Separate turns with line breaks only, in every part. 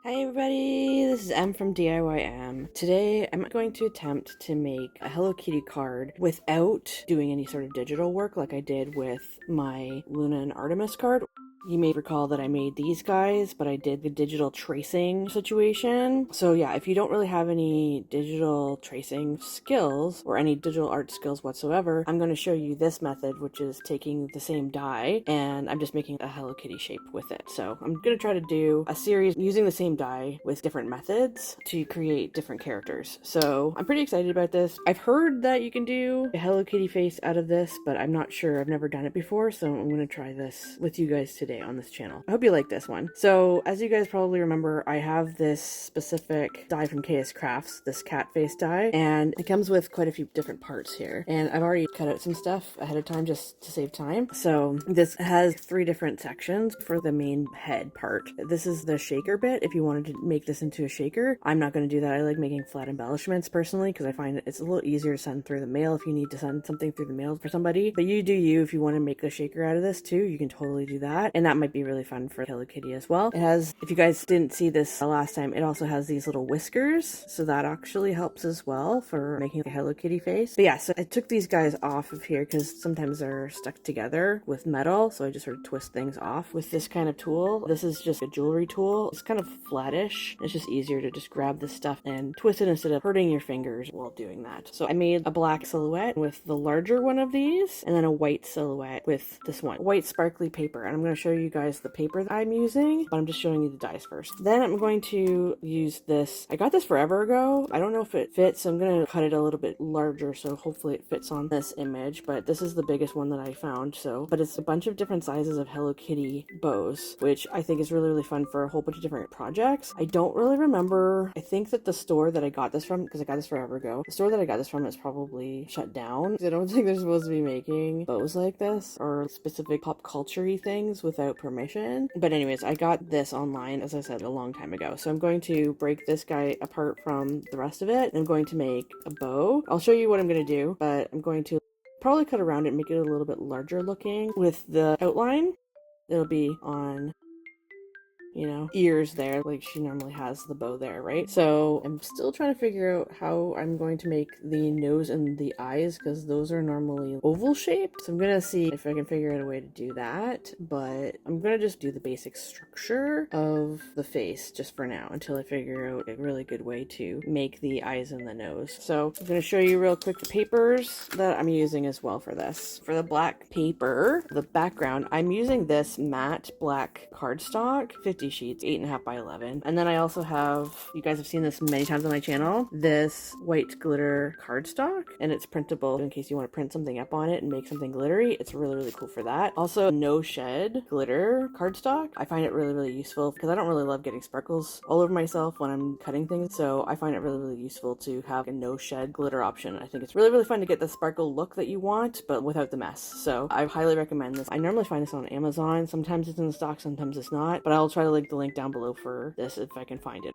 Hi everybody, this is M from DIYM. Today I'm going to attempt to make a Hello Kitty card without doing any sort of digital work like I did with my Luna and Artemis card. You may recall that I made these guys, but I did the digital tracing situation. So yeah, if you don't really have any digital tracing skills or any digital art skills whatsoever, I'm going to show you this method, which is taking the same die and I'm just making a Hello Kitty shape with it. So I'm going to try to do a series using the same die with different methods to create different characters. So I'm pretty excited about this. I've heard that you can do a Hello Kitty face out of this, but I'm not sure. I've never done it before, so I'm going to try this with you guys today on this channel. I hope you like this one. So as you guys probably remember, I have this specific die from KSCrafts, this cat face die, and it comes with quite a few different parts here. And I've already cut out some stuff ahead of time just to save time. So this has 3 different sections for the main head part. This is the shaker bit if you wanted to make this into a shaker. I'm not going to do that. I like making flat embellishments personally because I find it's a little easier to send through the mail if you need to send something through the mail for somebody. But you do you. If you want to make a shaker out of this too, you can totally do that. And that might be really fun for Hello Kitty as well. It has, if you guys didn't see this last time, it also has these little whiskers. So that actually helps as well for making a Hello Kitty face. But yeah, so I took these guys off of here because sometimes they're stuck together with metal. So I just sort of twist things off with this kind of tool. This is just a jewelry tool. It's kind of flattish. It's just easier to just grab this stuff and twist it instead of hurting your fingers while doing that. So I made a black silhouette with the larger one of these and then a white silhouette with this one. White sparkly paper. And I'm going to show you guys the paper that I'm using, but I'm just showing you the dies first. Then I'm going to use this. I got this forever ago. I don't know if it fits, so I'm going to cut it a little bit larger so hopefully it fits on this image, but this is the biggest one that I found. But it's a bunch of different sizes of Hello Kitty bows, which I think is really fun for a whole bunch of different projects. I don't really remember. I think that the store that I got this from, because I got this forever ago, the store that I got this from is probably shut down. I don't think they're supposed to be making bows like this or specific pop culture-y things without permission. But anyways, I got this online, as I said, a long time ago. So I'm going to break this guy apart from the rest of it. I'm going to make a bow. I'll show you what I'm going to do, but I'm going to probably cut around it and make it a little bit larger looking with the outline. It'll be on, you know, ears there, like she normally has the bow there, right? So I'm still trying to figure out how I'm going to make the nose and the eyes because those are normally oval shaped. So I'm gonna see if I can figure out a way to do that, but I'm gonna just do the basic structure of the face just for now until I figure out a really good way to make the eyes and the nose. So I'm gonna show you real quick the papers that I'm using as well for this. For the black paper, the background, I'm using this matte black cardstock, 50 sheets, 8.5 by 11. And then I also have, you guys have seen this many times on my channel, this white glitter cardstock, and it's printable in case you want to print something up on it and make something glittery. It's really cool for that. Also, no shed glitter cardstock. I find it really useful because I don't really love getting sparkles all over myself when I'm cutting things, so I find it really useful to have a no shed glitter option. I think it's really fun to get the sparkle look that you want, but without the mess. So I highly recommend this. I normally find this on Amazon. Sometimes it's in the stock, sometimes it's not, but I'll try to link the link down below for this if I can find it.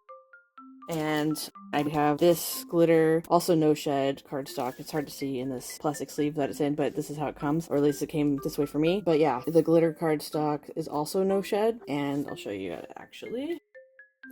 And I have this glitter, also no shed cardstock. It's hard to see in this plastic sleeve that it's in, but this is how it comes, or at least it came this way for me. But yeah, the glitter cardstock is also no shed, and I'll show you actually.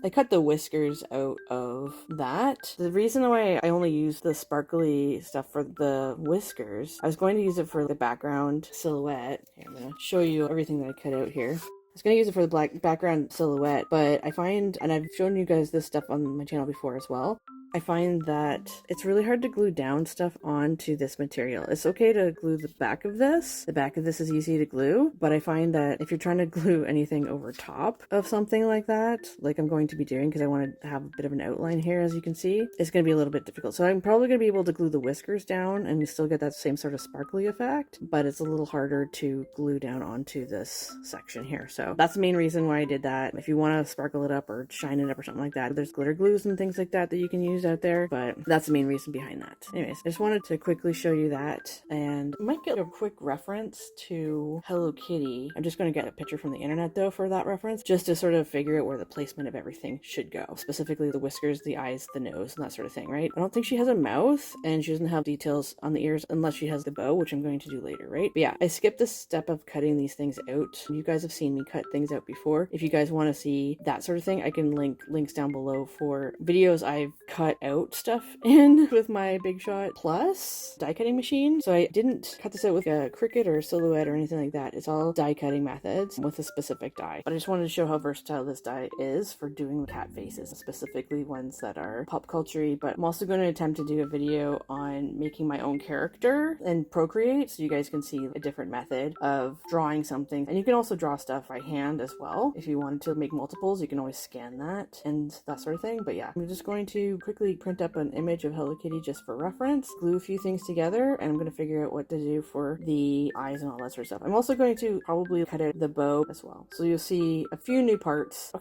I cut the whiskers out of that. The reason why I only use the sparkly stuff for the whiskers, I was going to use it for the background silhouette. Here, I'm gonna show you everything that I cut out here. I was going to use it for the black background silhouette, but I find, and I've shown you guys this stuff on my channel before as well, I find that it's really hard to glue down stuff onto this material. It's okay to glue the back of this. The back of this is easy to glue, but I find that if you're trying to glue anything over top of something like that, like I'm going to be doing because I want to have a bit of an outline here, as you can see, it's going to be a little bit difficult. So I'm probably going to be able to glue the whiskers down and still get that same sort of sparkly effect, but it's a little harder to glue down onto this section here. So that's the main reason why I did that. If you want to sparkle it up or shine it up or something like that, there's glitter glues and things like that that you can use issues out there, but that's the main reason behind that. Anyways, I just wanted to quickly show you that, and I might get a quick reference to Hello Kitty. I'm just going to get a picture from the internet though for that reference, just to sort of figure out where the placement of everything should go, specifically the whiskers, the eyes, the nose, and that sort of thing, right? I don't think she has a mouth, and she doesn't have details on the ears unless she has the bow, which I'm going to do later, right? But yeah, I skipped this step of cutting these things out. You guys have seen me cut things out before. If you guys want to see that sort of thing, I can link links down below for videos I've cut out stuff in with my Big Shot Plus die cutting machine. So I didn't cut this out with a Cricut or a Silhouette or anything like that. It's all die cutting methods with a specific die. But I just wanted to show how versatile this die is for doing cat faces, specifically ones that are pop culture-y. But I'm also going to attempt to do a video on making my own character in Procreate, so you guys can see a different method of drawing something. And you can also draw stuff by hand as well. If you wanted to make multiples, you can always scan that and that sort of thing. But yeah, I'm just going to quickly print up an image of Hello Kitty just for reference, glue a few things together, and I'm going to figure out what to do for the eyes and all that sort of stuff. I'm also going to probably cut out the bow as well. So you'll see a few new parts.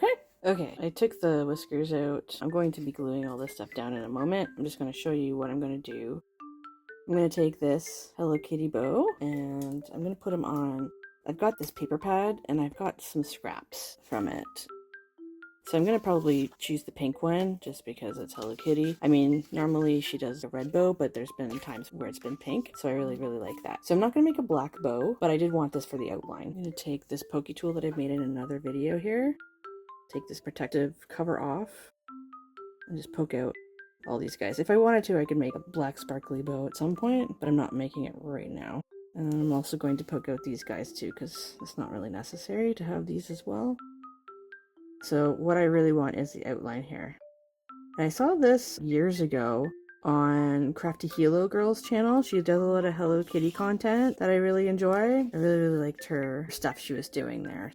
Okay, I took the whiskers out. I'm going to be gluing all this stuff down in a moment. I'm just going to show you what I'm going to do. I'm going to take this Hello Kitty bow and I'm going to put them on. I've got this paper pad and I've got some scraps from it. So I'm going to probably choose the pink one just because it's Hello Kitty. I mean, normally she does a red bow, but there's been times where it's been pink. So I really like that. So I'm not going to make a black bow, but I did want this for the outline. I'm going to take this pokey tool that I've made in another video here. Take this protective cover off and just poke out all these guys. If I wanted to, I could make a black sparkly bow at some point, but I'm not making it right now. And I'm also going to poke out these guys too, because it's not really necessary to have these as well. So what I really want is the outline here. And I saw this years ago on Crafty Hilo Girl's channel. She does a lot of Hello Kitty content that I really enjoy. I really liked her stuff she was doing there.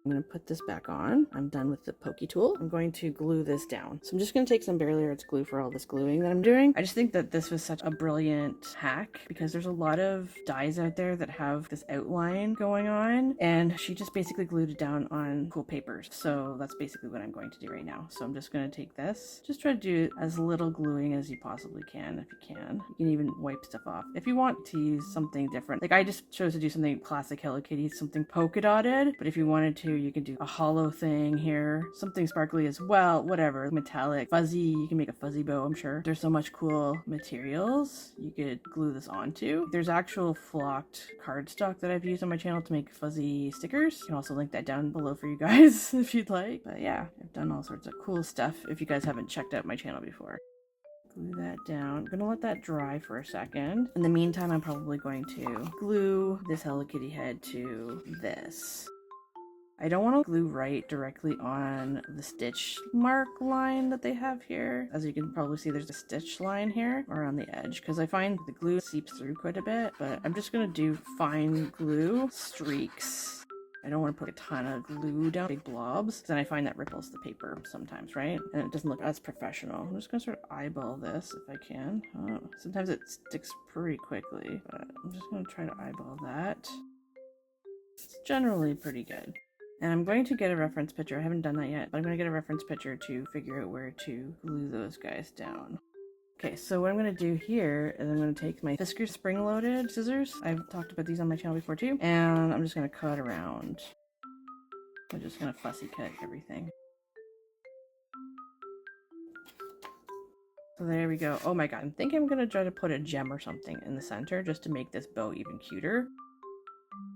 I'm going to put this back on. I'm done with the pokey tool. I'm going to glue this down. So I'm just going to take some Barely Arts glue for all this gluing that I'm doing. I just think that this was such a brilliant hack because there's a lot of dies out there that have this outline going on, and she just basically glued it down on cool papers. So that's basically what I'm going to do right now. So I'm just going to take this, just try to do as little gluing as you possibly can if you can. You can even wipe stuff off. If you want to use something different, like I just chose to do something classic Hello Kitty, something polka dotted, but if you wanted to, you could do a hollow thing here, something sparkly as well, whatever, metallic, fuzzy. You can make a fuzzy bow, I'm sure. There's so much cool materials you could glue this onto. There's actual flocked cardstock that I've used on my channel to make fuzzy stickers. You can also link that down below for you guys if you'd like. But yeah, I've done all sorts of cool stuff if you guys haven't checked out my channel before. Glue that down. I'm gonna let that dry for a second. In the meantime, I'm probably going to glue this Hello Kitty head to this. I don't want to glue right directly on the stitch mark line that they have here. As you can probably see, there's a stitch line here around the edge because I find the glue seeps through quite a bit, but I'm just going to do fine glue streaks. I don't want to put a ton of glue down, big blobs, because then I find that ripples the paper sometimes, right? And it doesn't look as professional. I'm just going to sort of eyeball this if I can. Oh, sometimes it sticks pretty quickly, but I'm just going to try to eyeball that. It's generally pretty good. And I'm going to get a reference picture. I haven't done that yet, but I'm going to get a reference picture to figure out where to glue those guys down. Okay, so what I'm going to do here is I'm going to take my Fiskars spring-loaded scissors. I've talked about these on my channel before too. And I'm just going to cut around. I'm just going to fussy cut everything. So there we go. Oh my god, I think I'm going to try to put a gem or something in the center just to make this bow even cuter.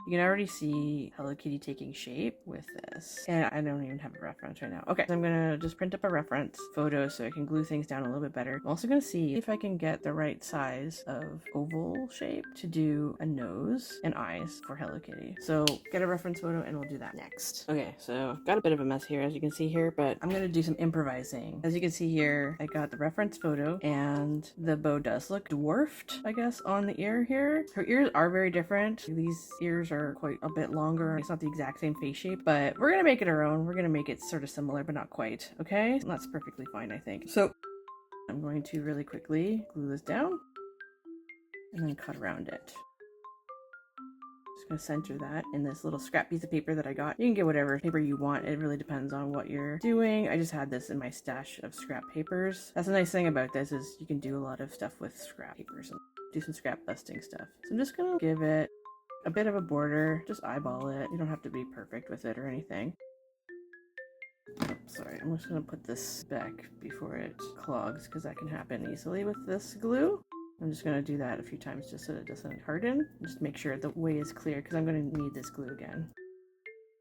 You can already see Hello Kitty taking shape with this. And I don't even have a reference right now. Okay, so I'm gonna just print up a reference photo so I can glue things down a little bit better. I'm also gonna see if I can get the right size of oval shape to do a nose and eyes for Hello Kitty. So get a reference photo and we'll do that next. Okay, so got a bit of a mess here as you can see here, but I'm gonna do some improvising. As you can see here, I got the reference photo and the bow does look dwarfed, I guess, on the ear here. Her ears are very different. These ears are quite a bit longer. It's not the exact same face shape, but we're gonna make it our own. We're gonna make it sort of similar, but not quite. Okay, and that's perfectly fine, I think. So I'm going to really quickly glue this down and then cut around it. Just gonna center that in this little scrap piece of paper that I got. You can get whatever paper you want. It really depends on what you're doing. I just had this in my stash of scrap papers. That's the nice thing about this is you can do a lot of stuff with scrap papers and do some scrap busting stuff. So I'm just gonna give it a bit of a border. Just eyeball it. You don't have to be perfect with it or anything. Sorry, I'm just going to put this back before it clogs because that can happen easily with this glue. I'm just going to do that a few times just so it doesn't harden. Just make sure the way is clear because I'm going to need this glue again.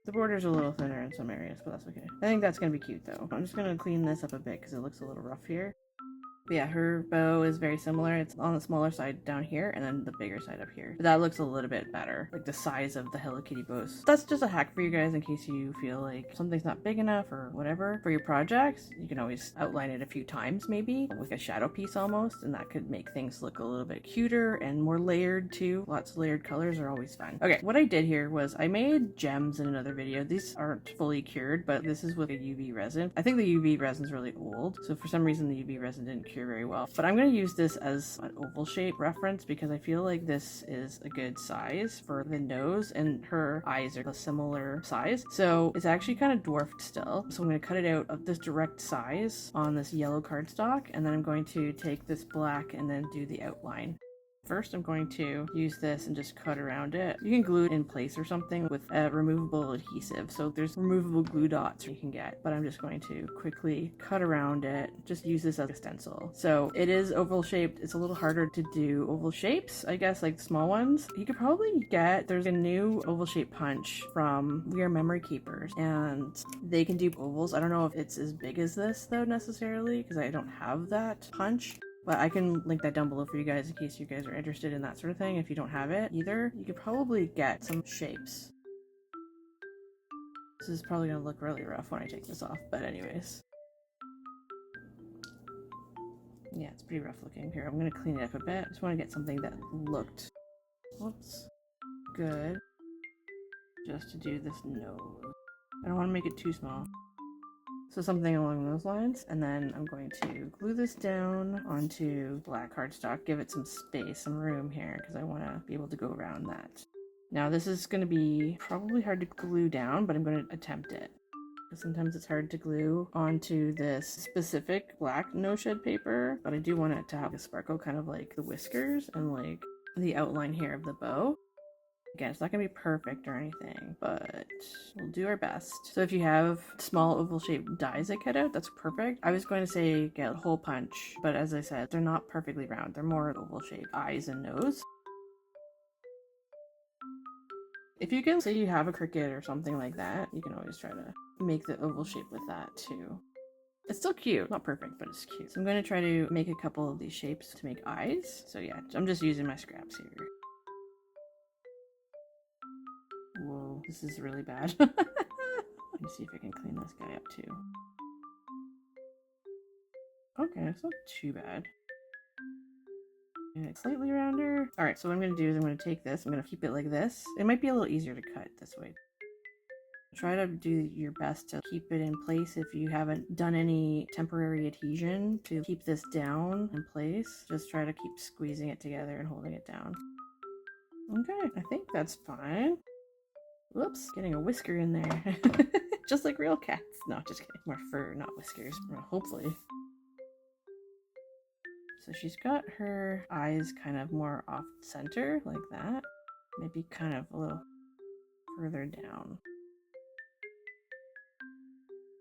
The border's a little thinner in some areas, but that's okay. I think that's going to be cute though. I'm just going to clean this up a bit because it looks a little rough here. But yeah, her bow is very similar. It's on the smaller side down here and then the bigger side up here. But that looks a little bit better, like the size of the Hello Kitty bows. That's just a hack for you guys in case you feel like something's not big enough or whatever. For your projects, you can always outline it a few times maybe, like a shadow piece almost, and that could make things look a little bit cuter and more layered too. Lots of layered colors are always fun. Okay, what I did here was I made gems in another video. These aren't fully cured, but this is with a UV resin. I think the UV resin's really old, so for some reason the UV resin didn't cure very well. But I'm going to use this as an oval shape reference because I feel like this is a good size for the nose and her eyes are a similar size. So it's actually kind of dwarfed still. So I'm going to cut it out of this direct size on this yellow cardstock, and then I'm going to take this black and then do the outline. First, I'm going to use this and just cut around it. You can glue it in place or something with a removable adhesive. So there's removable glue dots you can get, but I'm just going to quickly cut around it. Just use this as a stencil. So it is oval shaped. It's a little harder to do oval shapes, I guess, like small ones. You could probably get, there's a new oval shape punch from We Are Memory Keepers, and they can do ovals. I don't know if it's as big as this though necessarily, because I don't have that punch. But I can link that down below for you guys in case you guys are interested in that sort of thing. If you don't have it either, you could probably get some shapes. This is probably going to look really rough when I take this off, but anyways. Yeah, it's pretty rough looking. Here, I'm going to clean it up a bit. I just want to get something that looked, whoops, good. Just to do this nose. I don't want to make it too small. So something along those lines, and then I'm going to glue this down onto black cardstock, give it some space, some room here, because I want to be able to go around that. Now this is going to be probably hard to glue down, but I'm going to attempt it. Because sometimes it's hard to glue onto this specific black no-shed paper, but I do want it to have a sparkle, kind of like the whiskers and like the outline here of the bow. Again, it's not going to be perfect or anything, but we'll do our best. So if you have small oval shaped dies that cut out, that's perfect. I was going to say get a hole punch, but as I said, they're not perfectly round. They're more oval shaped eyes and nose. If you can say you have a cricket or something like that, you can always try to make the oval shape with that too. It's still cute. Not perfect, but it's cute. So I'm going to try to make a couple of these shapes to make eyes. So yeah, I'm just using my scraps here. Whoa, this is really bad. Let me see if I can clean this guy up too. Okay, it's not too bad. And slightly rounder. Alright, so what I'm going to do is I'm going to take this, I'm going to keep it like this. It might be a little easier to cut this way. Try to do your best to keep it in place if you haven't done any temporary adhesion to keep this down in place. Just try to keep squeezing it together and holding it down. Okay, I think that's fine. Whoops, getting a whisker in there. Just like real cats. No, just kidding. More fur, not whiskers. Well, hopefully. So she's got her eyes kind of more off center, like that. Maybe kind of a little further down.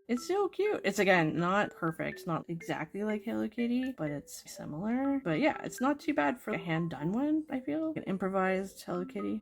It's so cute. It's, again, not perfect. It's not exactly like Hello Kitty, but it's similar. But yeah, it's not too bad for a hand-done one, I feel. An improvised Hello Kitty.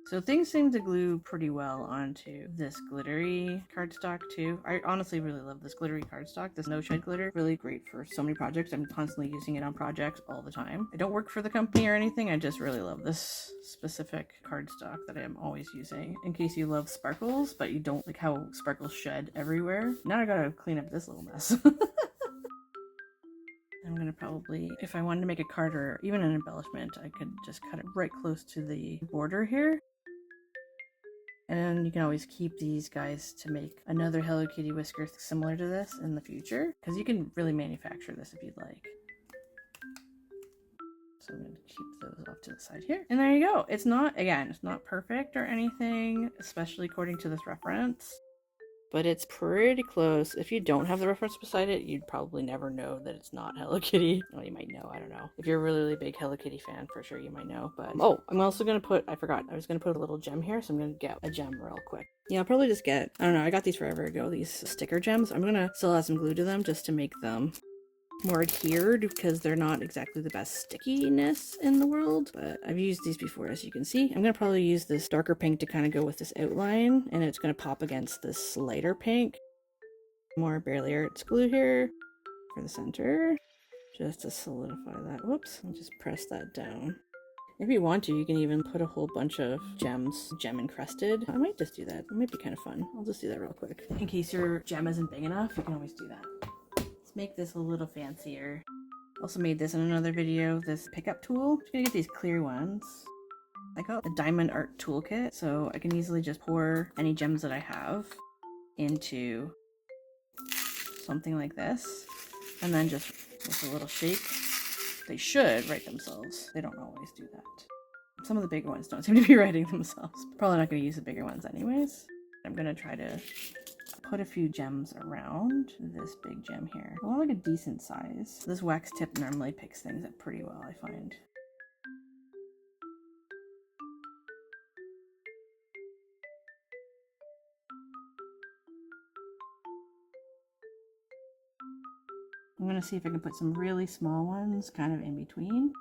So things seem to glue pretty well onto this glittery cardstock too. I honestly really love this glittery cardstock. This no shed glitter, really great for so many projects. I'm constantly using it on projects all the time. I don't work for the company or anything. I just really love this specific cardstock that I am always using. In case you love sparkles, but you don't like how sparkles shed everywhere. Now I gotta clean up this little mess. I'm gonna probably, if I wanted to make a card or even an embellishment, I could just cut it right close to the border here. And you can always keep these guys to make another Hello Kitty whisker similar to this in the future, because you can really manufacture this if you'd like. So I'm going to keep those off to the side here. And there you go. It's not, again, it's not perfect or anything, especially according to this reference, but it's pretty close. If you don't have the reference beside it, you'd probably never know that it's not Hello Kitty. Well, you might know, I don't know. If you're a really, really big Hello Kitty fan, for sure you might know. But oh, I'm also gonna put, I forgot, I was gonna put a little gem here, so I'm gonna get a gem real quick. Yeah, I'll probably just get, I don't know, I got these forever ago, these sticker gems. I'm gonna still add some glue to them just to make them more adhered, because they're not exactly the best stickiness in the world, but I've used these before, as you can see. I'm gonna probably use this darker pink to kind of go with this outline, and it's gonna pop against this lighter pink. More Barely Arts glue here for the center, just to solidify that. Whoops, I'll just press that down. If you want to, you can even put a whole bunch of gems, gem encrusted. I might just do that. It might be kind of fun. I'll just do that real quick. In case your gem isn't big enough, you can always do that. Make this a little fancier. Also made this in another video, this pickup tool. I'm just gonna get these clear ones. I got the diamond art toolkit, so I can easily just pour any gems that I have into something like this, and then just with a little shake, they should write themselves. They don't always do that. Some of the bigger ones don't seem to be writing themselves. Probably not gonna use the bigger ones anyways. I'm gonna try to put a few gems around this big gem here. I want like a decent size. This wax tip normally picks things up pretty well, I find. I'm gonna see if I can put some really small ones kind of in between.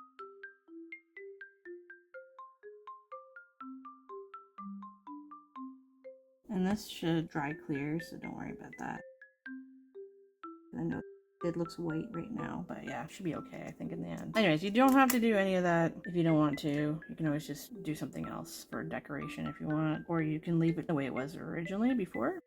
And this should dry clear, so don't worry about that. I know it looks white right now, but yeah, it should be okay, I think, in the end. Anyways, you don't have to do any of that if you don't want to. You can always just do something else for decoration if you want, or you can leave it the way it was originally before.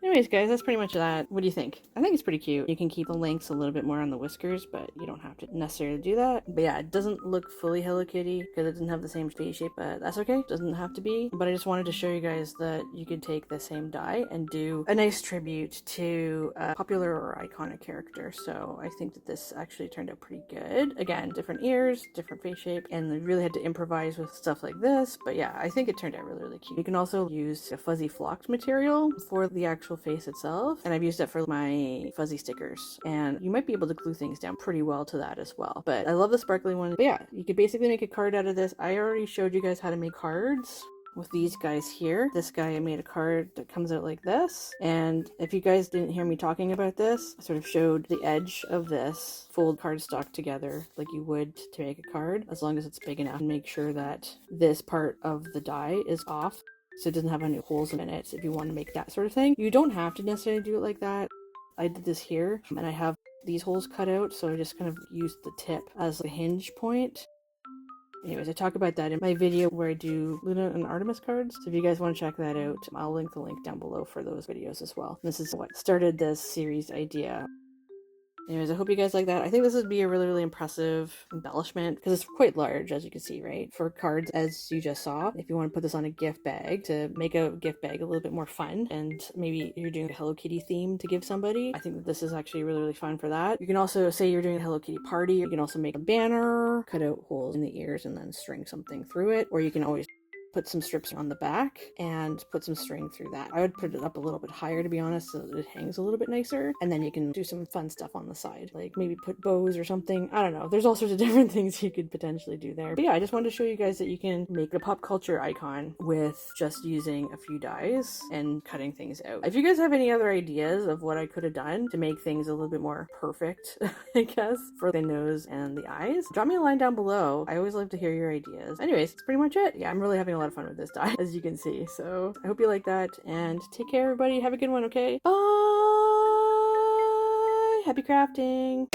Anyways, guys, that's pretty much that. What do you think? I think it's pretty cute. You can keep the lengths a little bit more on the whiskers, but you don't have to necessarily do that. But yeah, it doesn't look fully Hello Kitty because it doesn't have the same face shape, but that's okay. It doesn't have to be. But I just wanted to show you guys that you could take the same die and do a nice tribute to a popular or iconic character. So I think that this actually turned out pretty good. Again, different ears, different face shape, and they really had to improvise with stuff like this. But yeah, I think it turned out really, really cute. You can also use a fuzzy flocked material for the actual face itself, and I've used it for my fuzzy stickers, and you might be able to glue things down pretty well to that as well. But I love the sparkly one. But yeah, you could basically make a card out of this. I already showed you guys how to make cards with these guys here. This guy, I made a card that comes out like this, and if you guys didn't hear me talking about this, I sort of showed the edge of this fold cardstock together like you would to make a card, as long as it's big enough, and make sure that this part of the die is off so it doesn't have any holes in it. If you want to make that sort of thing, you don't have to necessarily do it like that. I did this here, and I have these holes cut out, so I just kind of used the tip as a hinge point. Anyways, I talk about that in my video where I do Luna and Artemis cards, so if you guys want to check that out, I'll link the link down below for those videos as well. This is what started this series idea. Anyways, I hope you guys like that. I think this would be a really, really impressive embellishment because it's quite large, as you can see, right? For cards, as you just saw, if you want to put this on a gift bag to make a gift bag a little bit more fun, and maybe you're doing a Hello Kitty theme to give somebody, I think that this is actually really, really fun for that. You can also say you're doing a Hello Kitty party. You can also make a banner, cut out holes in the ears, and then string something through it, or you can always put some strips on the back and put some string through that. I would put it up a little bit higher, to be honest, so that it hangs a little bit nicer, and then you can do some fun stuff on the side, like maybe put bows or something. I don't know, there's all sorts of different things you could potentially do there. But yeah, I just wanted to show you guys that you can make a pop culture icon with just using a few dies and cutting things out. If you guys have any other ideas of what I could have done to make things a little bit more perfect, I guess, for the nose and the eyes, drop me a line down below. I always love to hear your ideas. Anyways, that's pretty much it. Yeah, I'm really having a lot of fun with this die, as you can see. So I hope you like that, and take care, everybody. Have a good one, okay? Bye! Happy crafting!